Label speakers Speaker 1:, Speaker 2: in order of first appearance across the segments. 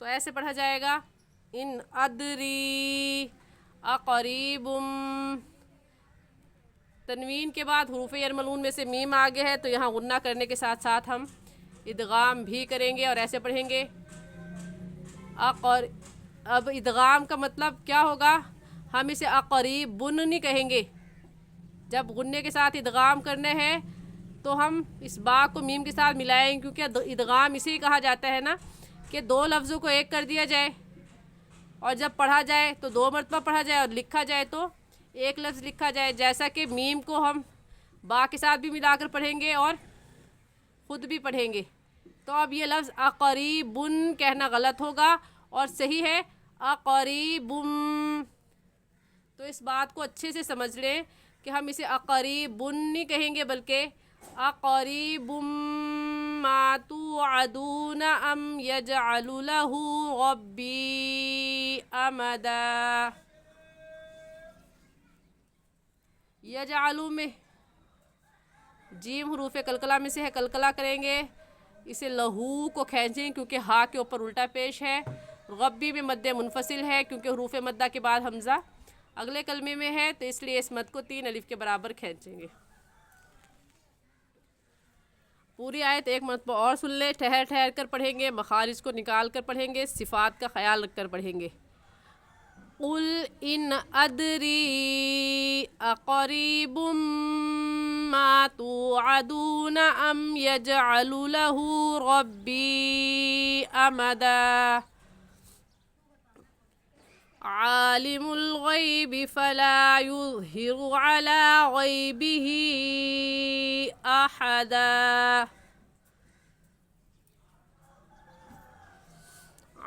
Speaker 1: تو ایسے پڑھا جائے گا ان ادری اقریبم، تنوین کے بعد حروف یرملون میں سے میم آگے ہے تو یہاں غنہ کرنے کے ساتھ ساتھ ہم ادغام بھی کریں گے اور ایسے پڑھیں گے اب ادغام کا مطلب کیا ہوگا؟ ہم اسے اقریبن نہیں کہیں گے، جب غنے کے ساتھ ادغام کرنے ہیں تو ہم اس با کو میم کے ساتھ ملائیں گے، کیونکہ ادغام اسی کہا جاتا ہے نا کہ دو لفظوں کو ایک کر دیا جائے اور جب پڑھا جائے تو دو مرتبہ پڑھا جائے اور لکھا جائے تو ایک لفظ لکھا جائے، جیسا کہ میم کو ہم با کے ساتھ بھی ملا کر پڑھیں گے اور خود بھی پڑھیں گے۔ تو اب یہ لفظ اقریبن کہنا غلط ہوگا اور صحیح ہے اقریبم۔ تو اس بات کو اچھے سے سمجھ لیں کہ ہم اسے اقریبن نہیں کہیں گے بلکہ اقریبم ما توعدون ام یجعل لہ ربی امدا۔ یجعلو میں جیم حروف قلقلہ میں سے ہے، قلقلہ کریں گے، اسے لہو کو کھینچیں کیونکہ ہا کے اوپر الٹا پیش ہے، غبی میں مد منفصل ہے کیونکہ حروف مدہ کے بعد حمزہ اگلے کلمے میں ہے تو اس لیے اس مد کو 3 الف کے برابر کھینچیں گے۔ پوری آیت ایک مرتبہ اور سن لیں، ٹھہر ٹھہر کر پڑھیں گے، مخارج کو نکال کر پڑھیں گے، صفات کا خیال رکھ کر پڑھیں گے۔ قل ان ادری اقریب ما توعدون ام یجعل لہ ربی امدا عالم الغیب فلا یظہر علی غیبہ احدا۔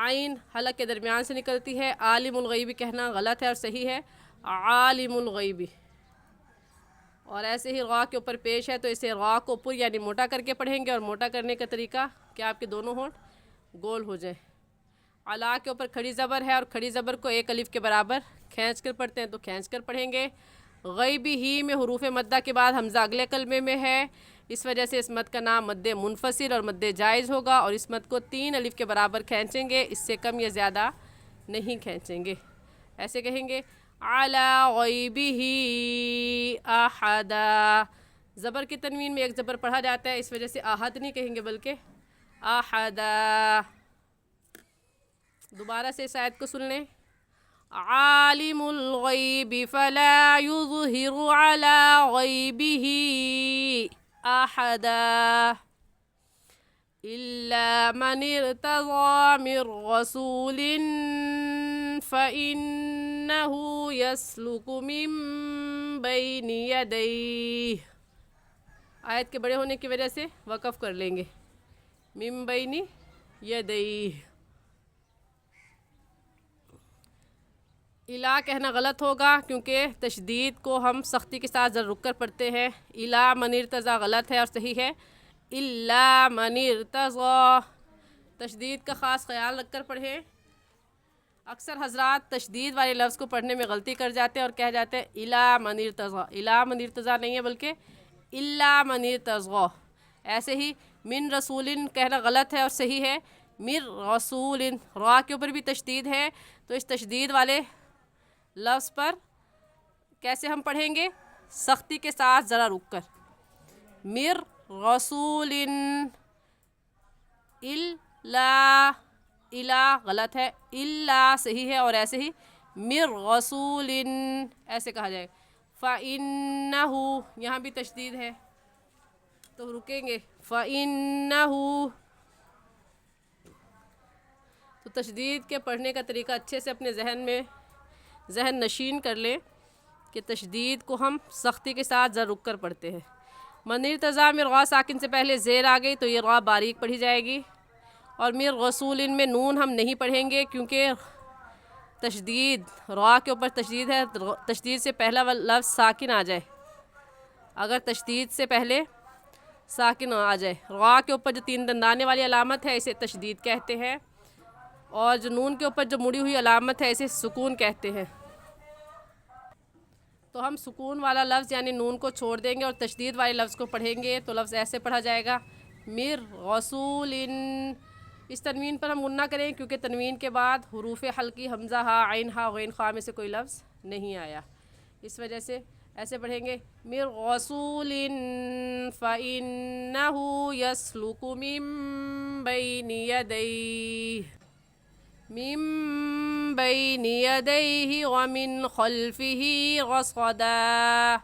Speaker 1: عین حلق کے درمیان سے نکلتی ہے، عالم الغیب کہنا غلط ہے اور صحیح ہے عالم الغیب، اور ایسے ہی را کے اوپر پیش ہے تو اسے را کو پر یعنی موٹا کر کے پڑھیں گے، اور موٹا کرنے کا طریقہ کہ آپ کے دونوں ہونٹ گول ہو جائیں۔ علا کے اوپر کھڑی زبر ہے اور کھڑی زبر کو 1 الف کے برابر کھینچ کر پڑھتے ہیں تو کھینچ کر پڑھیں گے۔ غیبی ہی میں حروف مدہ کے بعد حمزہ اگلے کلمے میں ہے، اس وجہ سے اس مد کا نام مد منفصل اور مد جائز ہوگا اور اس مد کو 3 الف کے برابر کھینچیں گے، اس سے کم یا زیادہ نہیں کھینچیں گے۔ ایسے کہیں گے علی غیبہ احدا، زبر کی تنوین میں ایک زبر پڑھا جاتا ہے اس وجہ سے احد نہیں کہیں گے بلکہ احدا۔ دوبارہ سے اس آیت کو سن لیں، عالم الغیب فلا یظہر علی غیبہ احدا الا من ارتضی من رسول فإنہ یسلک من بین یدیہ، آیت کے بڑے ہونے کی وجہ سے وقف کر لیں گے، من بین یدیہ۔ الا کہنا غلط ہوگا کیونکہ تشدید کو ہم سختی کے ساتھ ذرا رک کر پڑھتے ہیں، الا من ارتضی غلط ہے اور صحیح ہے الا من ارتضی، تشدید کا خاص خیال رکھ کر پڑھیں۔ اکثر حضرات تشدید والے لفظ کو پڑھنے میں غلطی کر جاتے ہیں اور کہہ جاتے ہیں الا من ارتضی، الا من ارتضی نہیں ہے بلکہ الا من ارتضی۔ ایسے ہی من رسول کہنا غلط ہے اور صحیح ہے من رسول، را کے اوپر بھی تشدید ہے تو اس تشدید والے لفظ پر کیسے ہم پڑھیں گے؟ سختی کے ساتھ ذرا رک کر، مر رسول، الا، الا غلط ہے الا صحیح ہے اور ایسے ہی مر رسول ایسے کہا جائے۔ فَإِنَّهُ یہاں بھی تشدید ہے تو رکیں گے، فَإِنَّهُ۔ تو تشدید کے پڑھنے کا طریقہ اچھے سے اپنے ذہن نشین کر لیں کہ تشدید کو ہم سختی کے ساتھ ذرا رک کر پڑھتے ہیں۔ من ارتضی میں را ساکن سے پہلے زیر آ گئی تو یہ را باریک پڑھی جائے گی، اور میر رسول میں نون ہم نہیں پڑھیں گے کیونکہ تشدید را کے اوپر تشدید ہے، تشدید سے پہلا لفظ ساکن آ جائے، اگر تشدید سے پہلے ساکن آ جائے، را کے اوپر جو 3 دندانے والی علامت ہے اسے تشدید کہتے ہیں، اور جو نون کے اوپر جو مڑی ہوئی علامت ہے اسے سکون کہتے ہیں۔ تو ہم سکون والا لفظ یعنی نون کو چھوڑ دیں گے اور تشدید والے لفظ کو پڑھیں گے تو لفظ ایسے پڑھا جائے گا مر رسول اس تنوین پر ہم غنہ کریں کیونکہ تنوین کے بعد حروف حلقی حمزہ ہا عین ہا غین خا میں سے کوئی لفظ نہیں آیا، اس وجہ سے ایسے پڑھیں گے مِن رسول فإنه يسلك من بين يديه ومن خلفه رصدا۔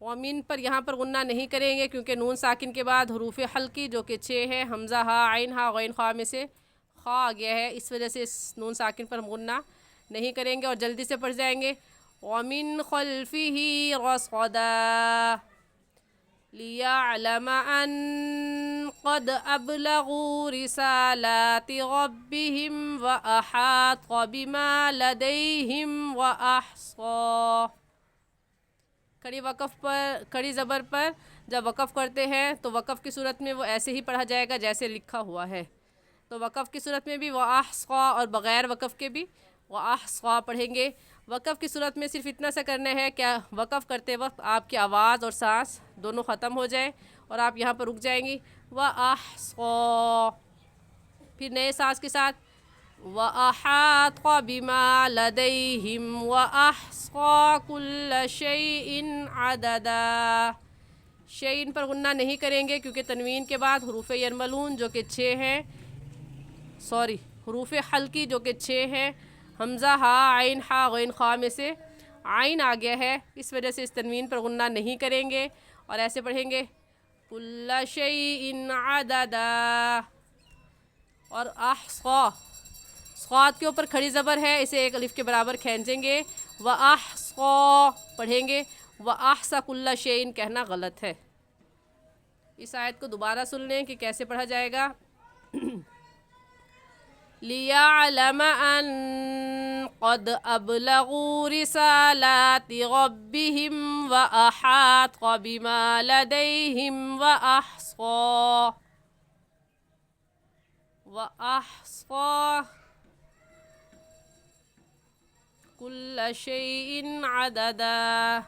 Speaker 1: ومن پر یہاں پر غنہ نہیں کریں گے کیونکہ نون ساکن کے بعد حروف حلقی جو کہ 6 ہے، حمزہ ہا عین ہا غین خا میں سے خا آ گیا ہے، اس وجہ سے اس نون ساکن پر ہم غنہ نہیں کریں گے اور جلدی سے پڑھ جائیں گے وَمِن خَلْفِهِ رَصَدًا لِيَعْلَمَ أَنْ قَدْ أَبْلَغُوا رِسَالَاتِ رَبِّهِمْ وَأَحَاطَ بِمَا لَدَيْهِمْ وَأَحْصَى۔ کھڑی زبر پر جب وقف کرتے ہیں تو وقف کی صورت میں وہ ایسے ہی پڑھا جائے گا جیسے لکھا ہوا ہے، تو وقف کی صورت میں بھی وَأَحْصَى اور بغیر وقف کے بھی وَأَحْصَى پڑھیں گے۔ وقف کی صورت میں صرف اتنا سا کرنا ہے کہ وقف کرتے وقت آپ کی آواز اور سانس دونوں ختم ہو جائیں اور آپ یہاں پر رک جائیں گی وَأَحْصَى، پھر نئے سانس کے ساتھ وَأَحَاطَ بِمَا لَدَيْهِمْ وَأَحْصَى كُلَّ شَيْءٍ عَدَدًا۔ شیئن پر غنہ نہیں کریں گے کیونکہ تنوین کے بعد حروف یرملون جو کہ 6 ہیں، حروف حلقی جو کہ 6 ہیں، حمزہ ہا عین ہا غین خا میں سے عین آ گیا ہے، اس وجہ سے اس تنوین پر غنہ نہیں کریں گے اور ایسے پڑھیں گے کُلَّ شَيْءٍ عَدَدًا۔ اور احصا صاد کے اوپر کھڑی زبر ہے، اسے ایک الف کے برابر کھینچیں گے وَأَحْصَى پڑھیں گے وَأَحْصَى كُلَّ شَيْءٍ کہنا غلط ہے۔ اس آیت کو دوبارہ سن لیں کہ کیسے پڑھا جائے گا لِيَعْلَمَ أَنْ قَدْ أَبْلَغُوا رِسَالَاتِ رَبِّهِمْ وَأَحَاطَ بِمَا لَدَيْهِمْ وَأَحْصَى كُلَّ شَيْءٍ عَدَدًا۔